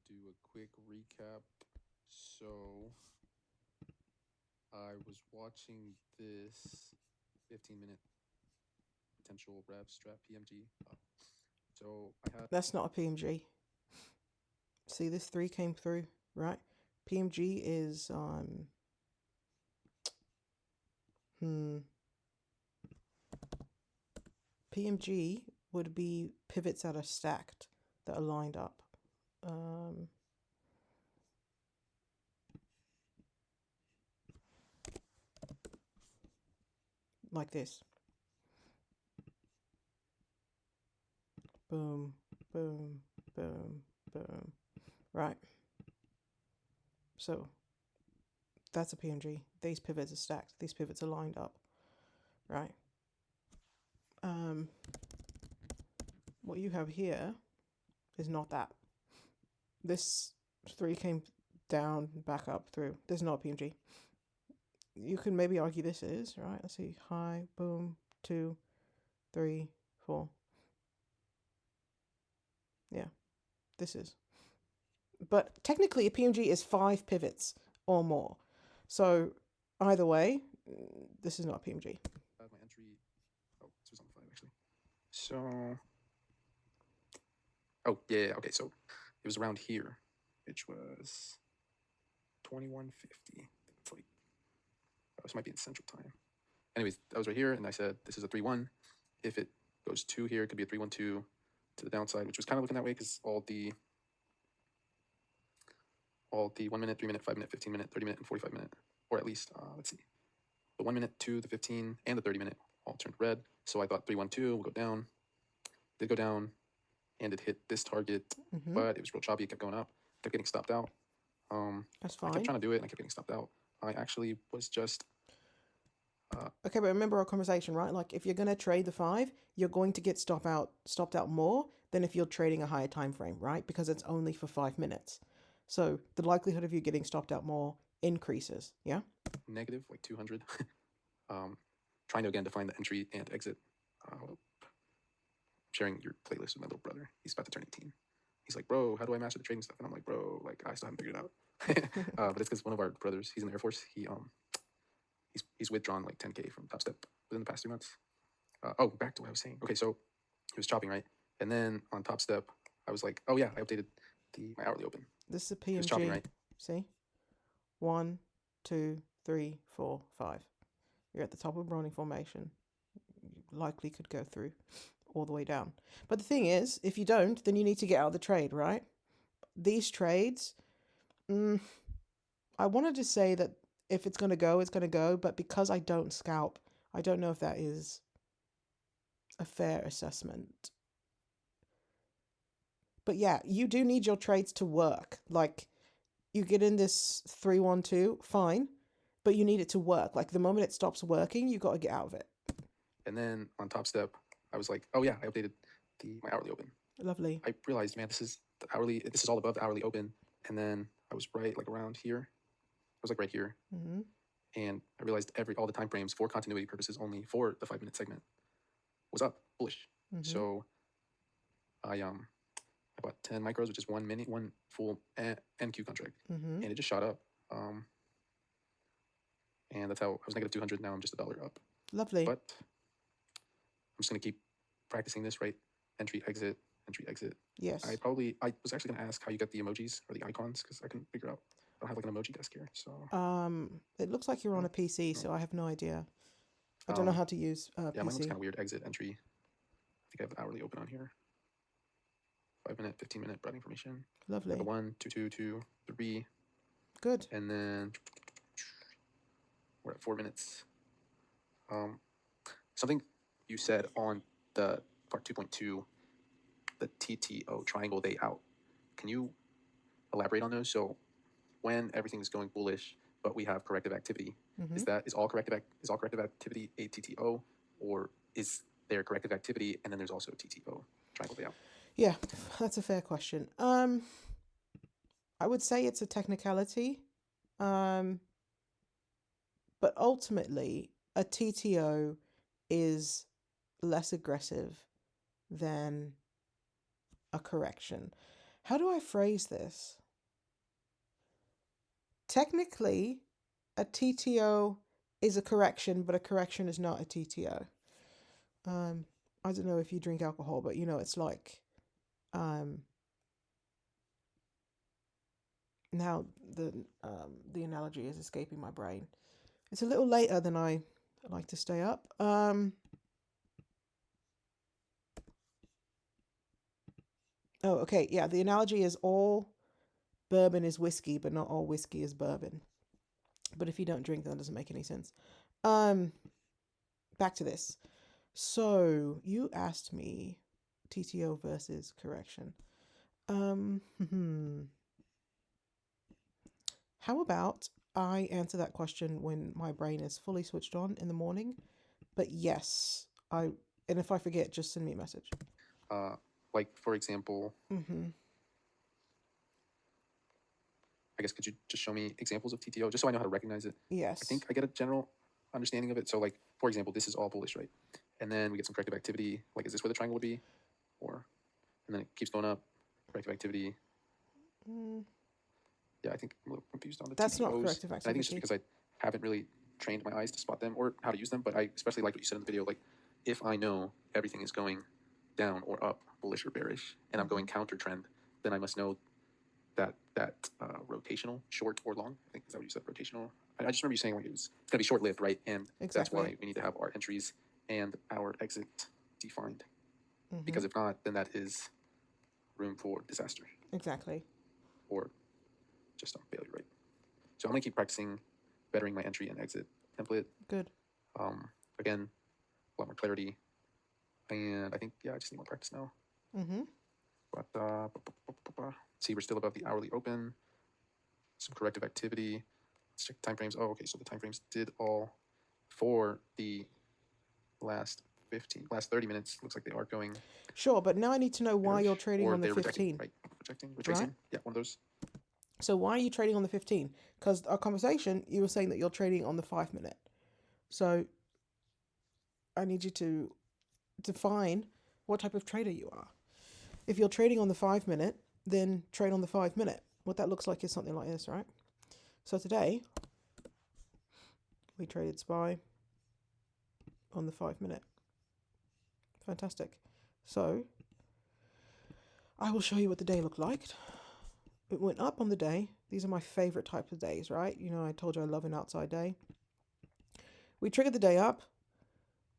do a quick recap. So, I was watching this 15-minute potential rev strap PMG. So, I had. That's not a PMG. See, this 3 came through, right? PMG is PMG would be pivots that are stacked, that are lined up. Like this. Boom, boom, boom, boom. Right. So that's a PMG. These pivots are stacked. These pivots are lined up. Right. What you have here is not that. This 3 came down, back up, through. This is not a PMG. You can maybe argue this is, right? Let's see. High, boom, 2, 3, 4. Yeah, this is. But technically, a PMG is 5 pivots or more. So either way, this is not a PMG. My entry. Oh, this was on the 5 actually. So. Oh, yeah, okay, so it was around here, which was 2150. It's like. Oh, this might be in Central Time. Anyways, I was right here, and I said this is a 3-1. If it goes 2 here, it could be a 3-1-2 to the downside, which was kind of looking that way because all the 1 minute, 3 minute, 5 minute, 15 minute, 30 minute, and 45 minute, or at least, let's see, the 1 minute, 2, the 15, and the 30 minute all turned red. So I thought 3-1-2 will go down. Did go down, and it hit this target, but it was real choppy. It kept going up, kept getting stopped out. That's I kept fine. trying to do it, and I kept getting stopped out. I actually was just Okay, but remember our conversation, right? Like if you're gonna trade the 5, you're going to get stopped out more than if you're trading a higher time frame, right? Because it's only for 5 minutes. So the likelihood of you getting stopped out more increases. Yeah. negative, like 200. Trying to again define the entry and exit. Sharing your playlist with my little brother. He's about to turn 18. He's like, bro, how do I master the trading stuff? And I'm like, bro, like I still haven't figured it out. But it's because one of our brothers, he's in the Air Force. He's withdrawn like 10K from Top Step within the past 3 months. Back to what I was saying. Okay, so he was chopping, right? And then on Top Step, I was like, oh yeah, I updated my hourly open. This is a He was chopping, PMG. right? See? 1, 2, 3, 4, 5. You're at the top of rolling formation. You likely could go through all the way down. But the thing is, if you don't, then you need to get out of the trade, right? These trades, I wanted to say that if it's going to go, it's going to go. But because I don't scalp, I don't know if that is a fair assessment. But yeah, you do need your trades to work. Like, you get in this 3-1-2, fine, but you need it to work. Like, the moment it stops working, you got to get out of it. And then on Top Step, I was like, oh yeah, I updated my hourly open. Lovely. I realized, man, this is the hourly. This is all above the hourly open. And then I was right like around here. I was like right here, and I realized all the time frames for continuity purposes only for the 5 minute segment was up bullish. So I bought 10 micros, which is 1 minute, one full NQ contract, and it just shot up. And that's how I was negative 200. Now I'm just $1 up. Lovely. But I'm just gonna keep practicing this, right? Entry, exit, entry, exit. Yes. I was actually gonna ask how you get the emojis or the icons because I couldn't figure out. I don't have like an emoji desk here, so It looks like you're on a PC, so I have no idea. I don't know how to use yeah, mine looks PC. kind of weird. Exit, entry. I think I have the hourly open on here. 5 minute, 15 minute bread information. Lovely. 1, 2, 2, 2, 3, Good. and then we're at 4 minutes. Something you said on the part 2.2, the TTO triangle day out. Can you elaborate on those? So when everything is going bullish, but we have corrective activity, is all corrective activity a TTO, or is there corrective activity and then there's also TTO triangle day out? Yeah, that's a fair question. I would say it's a technicality, but ultimately a TTO is less aggressive than a correction. How do I phrase this? Technically, a TTO is a correction, but a correction is not a TTO. I don't know if you drink alcohol, but it's like, now the analogy is escaping my brain. It's a little later than I like to stay up. Oh, okay, yeah. The analogy is all bourbon is whiskey, but not all whiskey is bourbon. But if you don't drink, that doesn't make any sense. Back to this. So you asked me TTO versus correction. How about I answer that question when my brain is fully switched on in the morning? But yes, and if I forget, just send me a message. Like for example, Mm-hmm. I guess could you just show me examples of TTO just so I know how to recognize it? Yes. I think I get a general understanding of it. So like for example, this is all bullish, right? And then we get some corrective activity. Like is this where the triangle would be? Or and then it keeps going up, corrective activity. Yeah, I think I'm a little confused on the That's TTOs. not corrective And I think it's just activity. because I haven't really trained my eyes to spot them or how to use them. But I especially like what you said in the video. Like if I know everything is going down or up, bullish or bearish, and I'm going counter trend, then I must know that rotational, short or long. I think is that what you said, rotational. I just remember you saying like it's going to be short lived, right? And that's Exactly. why we need to have our entries and our exit defined. Because if not, then that is room for disaster Exactly. or just failure, right? So I'm going to keep practicing bettering my entry and exit template. Good. Again, a lot more clarity. And I think, yeah, I just need more practice now. But see, we're still above the hourly open. Some corrective activity. Let's check the time frames. Oh, okay. So the time frames did all for the last 30 minutes. Looks like they are going. Sure, but now I need to know why you're trading on the they're 15. Rejecting, retracing. Right? Yeah, one of those. So why are you trading on the 15? Because our conversation, you were saying that you're trading on the 5-minute. So I need you to define what type of trader you are. If you're trading on the 5-minute, then trade on the 5-minute. What that looks like is something like this, right? So today, we traded SPY on the 5-minute. Fantastic. So I will show you what the day looked like. It went up on the day. These are my favorite types of days, right? I told you I love an outside day. We triggered the day up.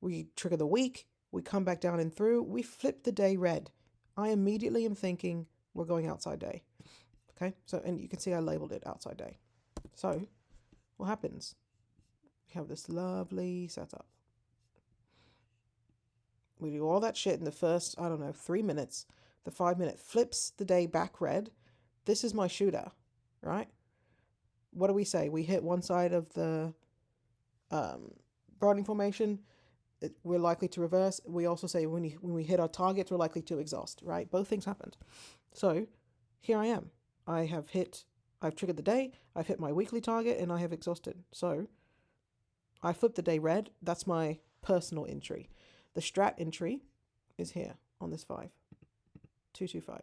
We trigger the week. We come back down and through. We flip the day red. I immediately am thinking we're going outside day. Okay, so, and you can see I labeled it outside day. So what happens? We have this lovely setup. We do all that shit in the first, 3 minutes. The 5-minute flips the day back red. This is my shooter, right? What do we say? We hit one side of the broadening formation, we're likely to reverse. We also say when we hit our targets, we're likely to exhaust, right? Both things happened. So here I am. I've triggered the day, I've hit my weekly target, and I have exhausted. So I flipped the day red. That's my personal entry. The strat entry is here on this 225,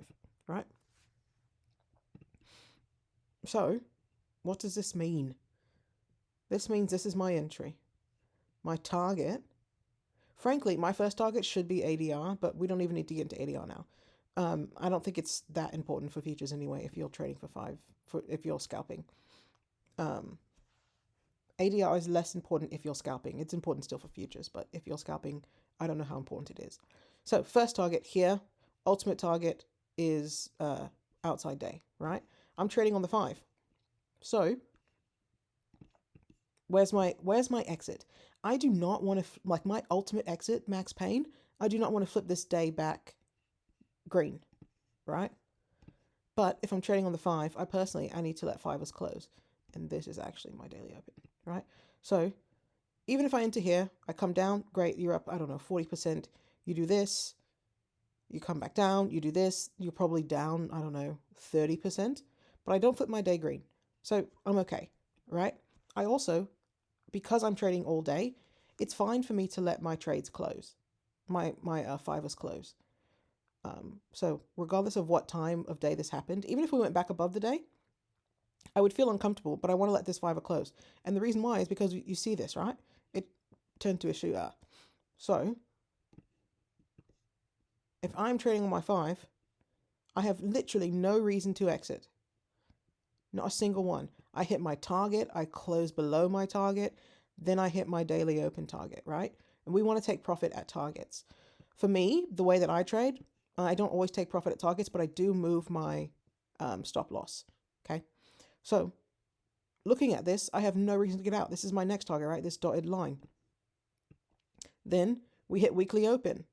right? So what does this mean? This means this is my entry. My target, frankly, my first target should be ADR, but we don't even need to get into ADR now. I don't think it's that important for futures anyway. If you're trading if you're scalping, ADR is less important if you're scalping. It's important still for futures, but if you're scalping, I don't know how important it is. So first target here, ultimate target is outside day, right? I'm trading on the 5. So where's my exit? I do not want to like my ultimate exit, max pain. I do not want to flip this day back green, right? But if I'm trading on the 5, I need to let 5ers close. And this is actually my daily open, right? So even if I enter here, I come down, great, you're up, 40%. You do this, you come back down, you do this, you're probably down, 30%. But I don't flip my day green. So I'm okay, right? I also, because I'm trading all day, it's fine for me to let my trades close, my 5ers close. So regardless of what time of day this happened, even if we went back above the day, I would feel uncomfortable, but I want to let this 5 close. And the reason why is because you see this, right? It turned to a shootout. So if I'm trading on my 5, I have literally no reason to exit. Not a single one. I hit my target, I close below my target, then I hit my daily open target, right? And we want to take profit at targets. For me, the way that I trade, I don't always take profit at targets, but I do move my stop loss. Okay. So looking at this, I have no reason to get out. This is my next target, right? This dotted line. Then we hit weekly open.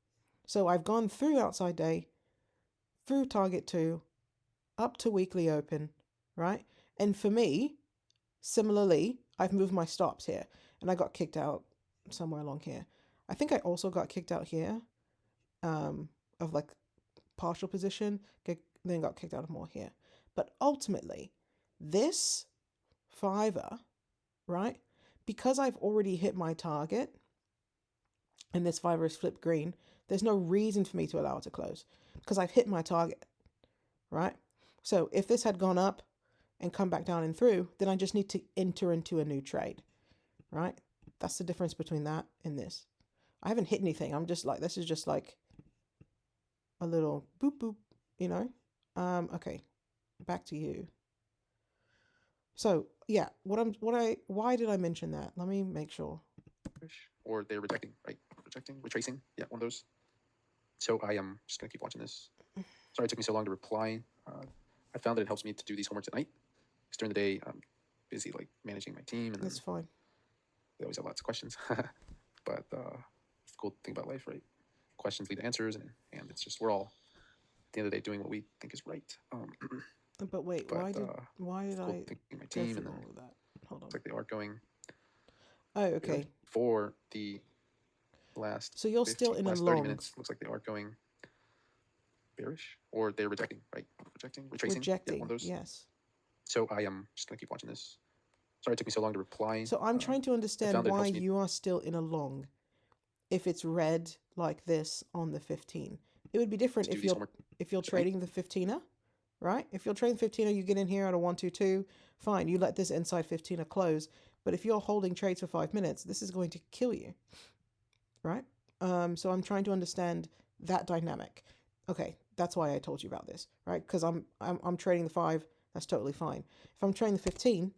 So I've gone through outside day, through target 2, up to weekly open, right? And for me, similarly, I've moved my stops here, and I got kicked out somewhere along here. I think I also got kicked out here of like partial position, then got kicked out of more here. But ultimately, this 5er, right? Because I've already hit my target and this 5er is flipped green, there's no reason for me to allow it to close because I've hit my target, right? So if this had gone up and come back down and through, then I just need to enter into a new trade, right? That's the difference between that and this. I haven't hit anything. I'm just like, this is just like a little boop boop, you know? Okay, back to you. So yeah, why did I mention that? Let me make sure. Or they're rejecting, right? Rejecting, retracing. Yeah, one of those. So I am just gonna keep watching this. Sorry it took me so long to reply. I found that it helps me to do these homeworks at night. Because during the day, I'm busy like managing my team, and That's fine. they always have lots of questions. But it's the cool thing about life, right? Questions lead to answers, and it's just we're all at the end of the day doing what we think is right. But wait, but why did it's cool I thinking my go team, through and then all of that? Hold on. it's like they are going Oh, okay. good for the last So you're 15, still in a last 30 long. minutes. Looks like they are going bearish, or they're rejecting, right? Rejecting, retracing. Yeah, Rejecting. one of those. Yes. So I am just gonna keep watching this. Sorry it took me so long to reply. So I'm trying to understand why you are still in a long. If it's red like this on the 15, it would be different if you're trading the 15er, right? If you're trading the 15er, you get in here at a 122, fine. You let this inside 15er close. But if you're holding trades for 5 minutes, this is going to kill you, right? So I'm trying to understand that dynamic. Okay, that's why I told you about this, right? Because I'm trading the 5. That's totally fine. If I'm trading the 15,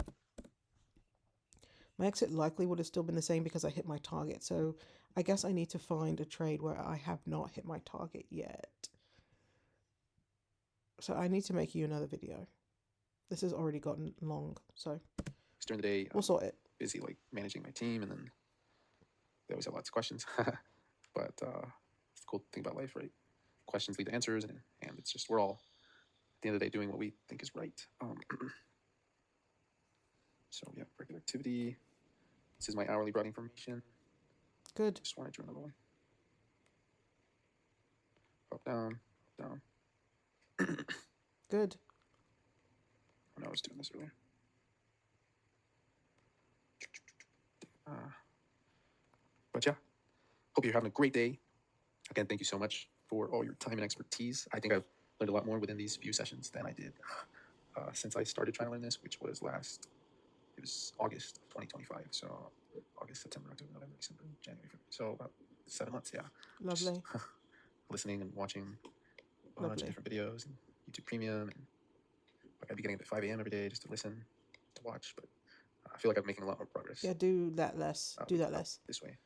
my exit likely would have still been the same because I hit my target. So I guess I need to find a trade where I have not hit my target yet. So I need to make you another video. This has already gotten long, so during the day, we'll sort it. Busy like managing my team, and then they always have lots of questions. But it's the cool thing about life, right? Questions lead to answers, and it's just we're all at the end of the day doing what we think is right. So yeah, regular activity. This is my hourly broad information. Good. Just want to do another one. Up, down, up, down. Good. I know I was doing this earlier. But yeah, hope you're having a great day. Again, thank you so much for all your time and expertise. I think I've learned a lot more within these few sessions than I did since I started trying to learn this, which was it was August of 2025. So August, September, October, November, December, January, February. So about 7 months, yeah. Lovely. Just, listening and watching a bunch of different videos and YouTube Premium. And like I'd be getting up at 5 a.m. every day just to listen, to watch. But I feel like I'm making a lot more progress. Yeah, do that less. Do that less. This way.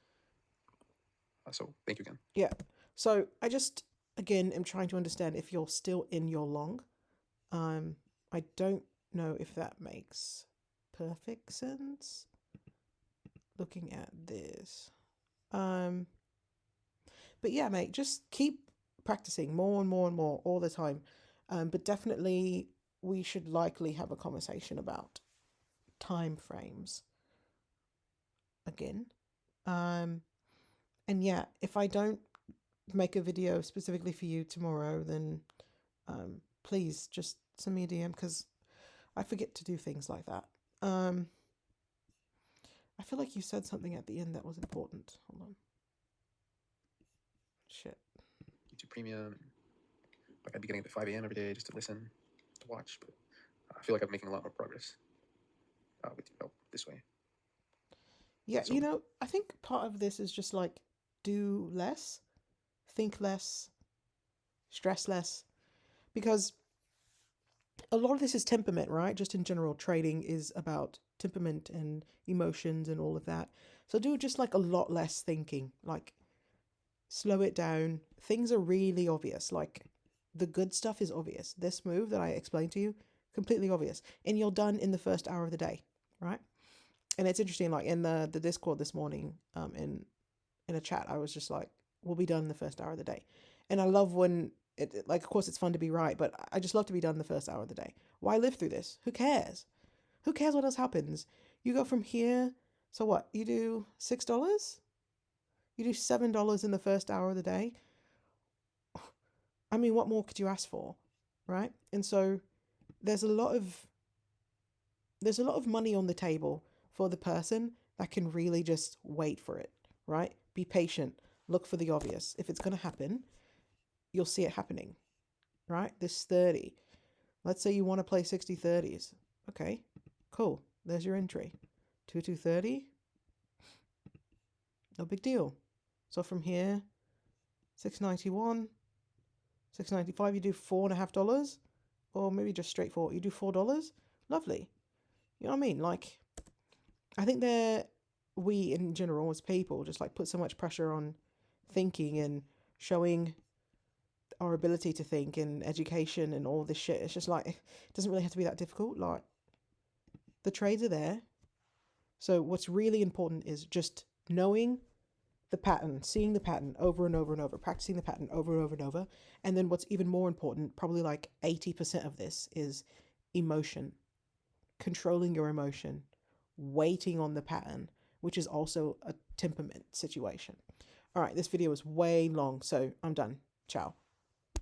So thank you again. Yeah. So I just, again, am trying to understand if you're still in your long. I don't know if that makes perfect sense. Looking at this. But yeah, mate, just keep practicing more and more and more all the time. But definitely we should likely have a conversation about time frames again. And yeah, if I don't make a video specifically for you tomorrow, then please just send me a DM because I forget to do things like that. I feel like you said something at the end that was important. Hold on. Shit. YouTube Premium. Like I'd be getting up at 5 a.m. every day just to listen, to watch. But I feel like I'm making a lot more progress with your help this way. Yeah, So I think part of this is just like do less, think less, stress less, because a lot of this is temperament, right? Just in general, trading is about temperament and emotions and all of that. So do just like a lot less thinking, like slow it down. Things are really obvious. Like the good stuff is obvious. This move that I explained to you, completely obvious. And you're done in the first hour of the day, right? And it's interesting, like in the Discord this morning, in a chat, I was just like, we'll be done in the first hour of the day. And I love when like, of course, it's fun to be right, but I just love to be done the first hour of the day. Why live through this? Who cares? Who cares what else happens? You go from here. So what? You do $6? You do $7 in the first hour of the day. I mean, what more could you ask for, right? And so there's a lot of there's a lot of money on the table for the person that can really just wait for it, right? Be patient. Look for the obvious. If it's going to happen, you'll see it happening, right? This 30. Let's say you want to play 60/30s. Okay, cool. There's your entry. 2/230. No big deal. So from here, 691, 695, you do $4.50, or maybe just straightforward. You do $4. Lovely. You know what I mean? Like, I think we in general as people just like put so much pressure on thinking and showing our ability to think and education and all this shit. It's just like it doesn't really have to be that difficult. Like the trades are there. So what's really important is just knowing the pattern, seeing the pattern over and over and over, practicing the pattern over and over and over. And then what's even more important, probably like 80% of this is emotion, controlling your emotion, waiting on the pattern, which is also a temperament situation. All right, this video is way long, so I'm done. Ciao.